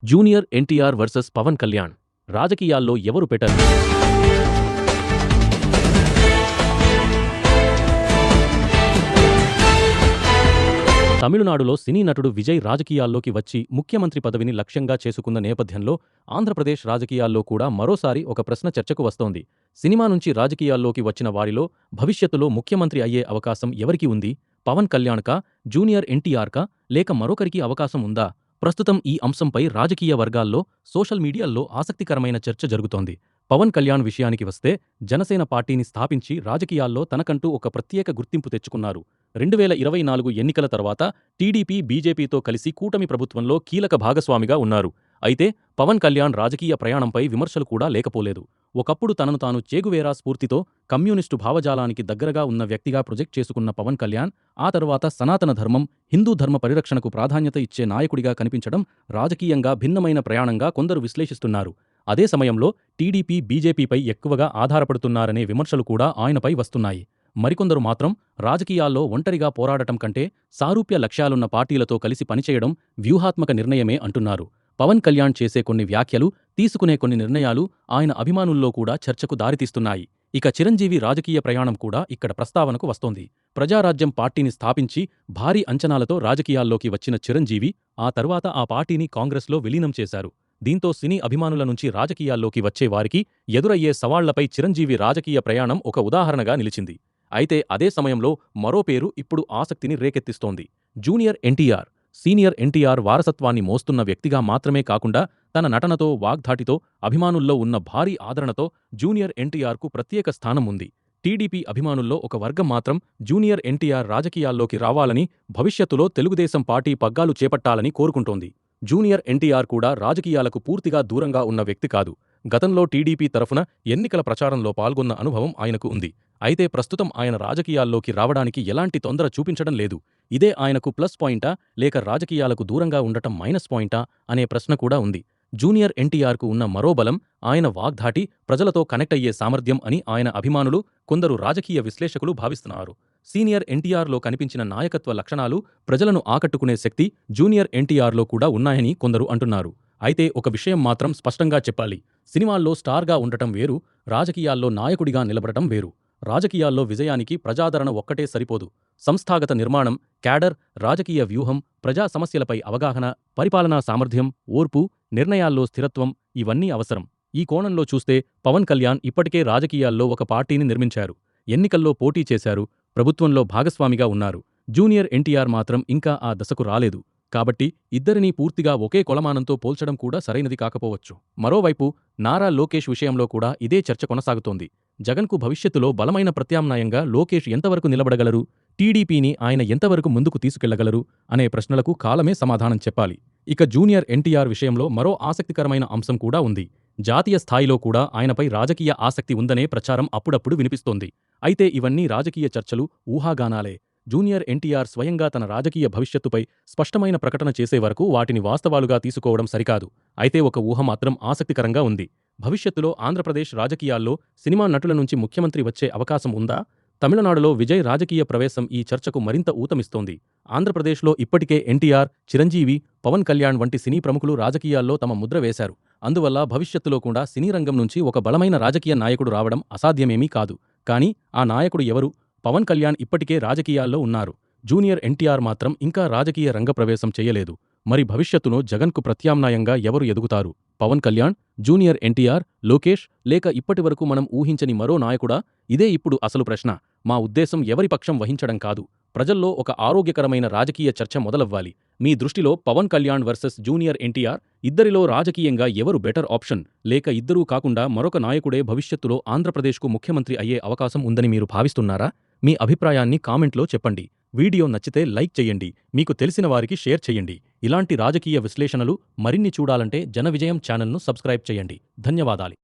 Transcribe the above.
Junior NTR versus Pawan Kalyan. రాజకీయాల్లో ఎవరు better? తమిళనాడులో సినీ నటుడు విజయ్ రాజకీయాల్లోకి వచ్చి ముఖ్యమంత్రి పదవిని లక్ష్యంగా చేసుకున్న నేపథ్యంలో ఆంధ్రప్రదేశ్ రాజకీయాల్లో కూడా మరోసారి ఒక ప్రశ్న చర్చకు వస్తోంది. సినిమా నుంచి రాజకీయాల్లోకి వచ్చిన వారిలో భవిష్యత్తులో ముఖ్యమంత్రి అయ్యే అవకాశం ఎవరికి ఉంది? పవన్ కళ్యాణ్కా, జూనియర్ ఎన్టీఆర్కా, లేక మరొకరికి అవకాశం ఉందా? ప్రస్తుతం ఈ అంశంపై రాజకీయ వర్గాల్లో, సోషల్ మీడియాల్లో ఆసక్తికరమైన చర్చ జరుగుతోంది. పవన్ కళ్యాణ్ విషయానికి వస్తే జనసేన పార్టీని స్థాపించి రాజకీయాల్లో తనకంటూ ఒక ప్రత్యేక గుర్తింపు తెచ్చుకున్నారు. 2024 ఎన్నికల తర్వాత టీడీపీ, బీజేపీతో కలిసి కూటమి ప్రభుత్వంలో కీలక భాగస్వామిగా ఉన్నారు. అయితే పవన్ కళ్యాణ్ రాజకీయ ప్రయాణంపై విమర్శలు కూడా లేకపోలేదు. ఒకప్పుడు తనను తాను చేగువేరా స్ఫూర్తితో కమ్యూనిస్టు భావజాలానికి దగ్గరగా ఉన్న వ్యక్తిగా ప్రొజెక్ట్ చేసుకున్న పవన్ కళ్యాణ్ ఆ తర్వాత సనాతన ధర్మం, హిందూ ధర్మ పరిరక్షణకు ప్రాధాన్యత ఇచ్చే నాయకుడిగా కనిపించడం రాజకీయంగా భిన్నమైన ప్రయాణంగా కొందరు విశ్లేషిస్తున్నారు. అదే సమయంలో టీడీపీ, బీజేపీపై ఎక్కువగా ఆధారపడుతున్నారనే విమర్శలు కూడా ఆయనపై వస్తున్నాయి. మరికొందరు మాత్రం రాజకీయాల్లో ఒంటరిగా పోరాడటం కంటే సారూప్య లక్ష్యాలున్న పార్టీలతో కలిసి పనిచేయడం వ్యూహాత్మక నిర్ణయమే అంటున్నారు. పవన్ కళ్యాణ్ చేసే కొన్ని వ్యాఖ్యలు, తీసుకునే కొన్ని నిర్ణయాలు ఆయన అభిమానుల్లో కూడా చర్చకు దారితీస్తున్నాయి. ఇక చిరంజీవి రాజకీయ ప్రయాణం కూడా ఇక్కడ ప్రస్తావనకు వస్తోంది. ప్రజారాజ్యం పార్టీని స్థాపించి భారీ అంచనాలతో రాజకీయాల్లోకి వచ్చిన చిరంజీవి ఆ తర్వాత ఆ పార్టీని కాంగ్రెస్లో విలీనం చేశారు. దీంతో సినీ అభిమానుల నుంచి రాజకీయాల్లోకి వచ్చే వారికి ఎదురయ్యే సవాళ్లపై చిరంజీవి రాజకీయ ప్రయాణం ఒక ఉదాహరణగా నిలిచింది. అయితే అదే సమయంలో మరో పేరు ఇప్పుడు ఆసక్తిని రేకెత్తిస్తోంది. జూనియర్ ఎన్టీఆర్. సీనియర్ ఎన్టీఆర్ వారసత్వాన్ని మోస్తున్న వ్యక్తిగా మాత్రమే కాకుండా తన నటనతో, వాగ్ధాటితో, అభిమానుల్లో ఉన్న భారీ ఆదరణతో జూనియర్ ఎన్టీఆర్కు ప్రత్యేక స్థానం ఉంది. టీడీపీ అభిమానుల్లో ఒక వర్గం మాత్రం జూనియర్ ఎన్టీఆర్ రాజకీయాల్లోకి రావాలని, భవిష్యత్తులో తెలుగుదేశం పార్టీ పగ్గాలు చేపట్టాలని కోరుకుంటోంది. జూనియర్ ఎన్టీఆర్ కూడా రాజకీయాలకు పూర్తిగా దూరంగా ఉన్న వ్యక్తి కాదు. గతంలో టీడీపీ తరఫున ఎన్నికల ప్రచారంలో పాల్గొన్న అనుభవం ఆయనకు ఉంది. అయితే ప్రస్తుతం ఆయన రాజకీయాల్లోకి రావడానికి ఎలాంటి తొందర చూపించడం లేదు. ఇదే ఆయనకు ప్లస్ పాయింటా, లేక రాజకీయాలకు దూరంగా ఉండటం మైనస్ పాయింటా అనే ప్రశ్న కూడా ఉంది. జూనియర్ ఎన్టీఆర్కు ఉన్న మరో బలం ఆయన వాగ్ధాటి, ప్రజలతో కనెక్ట్ అయ్యే సామర్థ్యం అని ఆయన అభిమానులు, కొందరు రాజకీయ విశ్లేషకులు భావిస్తున్నారు. సీనియర్ ఎన్టీఆర్లో కనిపించిన నాయకత్వ లక్షణాలు, ప్రజలను ఆకట్టుకునే శక్తి జూనియర్ ఎన్టీఆర్లో కూడా ఉన్నాయని కొందరు అంటున్నారు. అయితే ఒక విషయం మాత్రం స్పష్టంగా చెప్పాలి. సినిమాల్లో స్టార్గా ఉండటం వేరు, రాజకీయాల్లో నాయకుడిగా నిలబడటం వేరు. రాజకీయాల్లో విజయానికి ప్రజాదరణ ఒక్కటే సరిపోదు. సంస్థాగత నిర్మాణం, క్యాడర్, రాజకీయ వ్యూహం, ప్రజా సమస్యలపై అవగాహన, పరిపాలనా సామర్థ్యం, ఓర్పు, నిర్ణయాల్లో స్థిరత్వం ఇవన్నీ అవసరం. ఈ కోణంలో చూస్తే పవన్ కళ్యాణ్ ఇప్పటికే రాజకీయాల్లో ఒక పార్టీని నిర్మించారు. ఎన్నికల్లో పోటీ చేశారు, ప్రభుత్వంలో భాగస్వామిగా ఉన్నారు. జూనియర్ ఎన్టీఆర్ మాత్రం ఇంకా ఆ దశకు రాలేదు. కాబట్టి ఇద్దరినీ పూర్తిగా ఒకే కొలమానంతో పోల్చడం కూడా సరైనది కాకపోవచ్చు. మరోవైపు నారా లోకేష్ విషయంలో కూడా ఇదే చర్చ కొనసాగుతోంది. జగన్కు భవిష్యత్తులో బలమైన ప్రత్యామ్నాయంగా లోకేష్ ఎంతవరకు నిలబడగలరు? టీడీపీని ఆయన ఎంతవరకు ముందుకు తీసుకెళ్లగలరు? అనే ప్రశ్నలకు కాలమే సమాధానం చెప్పాలి. ఇక జూనియర్ ఎన్టీఆర్ విషయంలో మరో ఆసక్తికరమైన అంశం కూడా ఉంది. జాతీయ స్థాయిలో కూడా ఆయనపై రాజకీయ ఆసక్తి ఉందనే ప్రచారం అప్పుడప్పుడు వినిపిస్తోంది. అయితే ఇవన్నీ రాజకీయ చర్చలు, ఊహాగానాలే. జూనియర్ ఎన్టీఆర్ స్వయంగా తన రాజకీయ భవిష్యత్తుపై స్పష్టమైన ప్రకటన చేసే వరకు వాటిని వాస్తవాలుగా తీసుకోవడం సరికాదు. అయితే ఒక ఊహ మాత్రం ఆసక్తికరంగా ఉంది. భవిష్యత్తులో ఆంధ్రప్రదేశ్ రాజకీయాల్లో సినిమా నటుల నుంచి ముఖ్యమంత్రి వచ్చే అవకాశం ఉందా? తమిళనాడులో విజయ్ రాజకీయ ప్రవేశం ఈ చర్చకు మరింత ఊతమిస్తోంది. ఆంధ్రప్రదేశ్లో ఇప్పటికే ఎన్టీఆర్, చిరంజీవి, పవన్ కళ్యాణ్ వంటి సినీ ప్రముఖులు రాజకీయాల్లో తమ ముద్ర వేశారు. అందువల్ల భవిష్యత్తులో కూడా సినీ రంగం నుంచి ఒక బలమైన రాజకీయ నాయకుడు రావడం అసాధ్యమేమీ కాదు. కానీ ఆ నాయకుడు ఎవరు? పవన్ కళ్యాణ్ ఇప్పటికే రాజకీయాల్లో ఉన్నారు. జూనియర్ ఎన్టీఆర్ మాత్రం ఇంకా రాజకీయ రంగ ప్రవేశం చేయలేదు. మరి భవిష్యత్తులో జగన్కు ప్రత్యామ్నాయంగా ఎవరు ఎదుగుతారు? పవన్ కళ్యాణ్, జూనియర్ ఎన్టీఆర్, లోకేష్, లేక ఇప్పటివరకు మనం ఊహించని మరో నాయకుడా? ఇదే ఇప్పుడు అసలు ప్రశ్న. మా ఉద్దేశం ఎవరి పక్షం వహించడం కాదు. ప్రజల్లో ఒక ఆరోగ్యకరమైన రాజకీయ చర్చ మొదలవ్వాలి. మీ దృష్టిలో పవన్ కళ్యాణ్ వర్సెస్ జూనియర్ ఎన్టీఆర్, ఇద్దరిలో రాజకీయంగా ఎవరు బెటర్ ఆప్షన్? లేక ఇద్దరూ కాకుండా మరొక నాయకుడే భవిష్యత్తులో ఆంధ్రప్రదేశ్కు ముఖ్యమంత్రి అయ్యే అవకాశం ఉందని మీరు భావిస్తున్నారా? మీ అభిప్రాయాన్ని కామెంట్లో చెప్పండి. వీడియో నచ్చితే లైక్ చేయండి. మీకు తెలిసిన వారికి షేర్ చేయండి. ఇలాంటి రాజకీయ విశ్లేషణలు మరిన్ని చూడాలంటే జన విజయం ఛానల్ను సబ్స్క్రైబ్ చేయండి. ధన్యవాదాలు.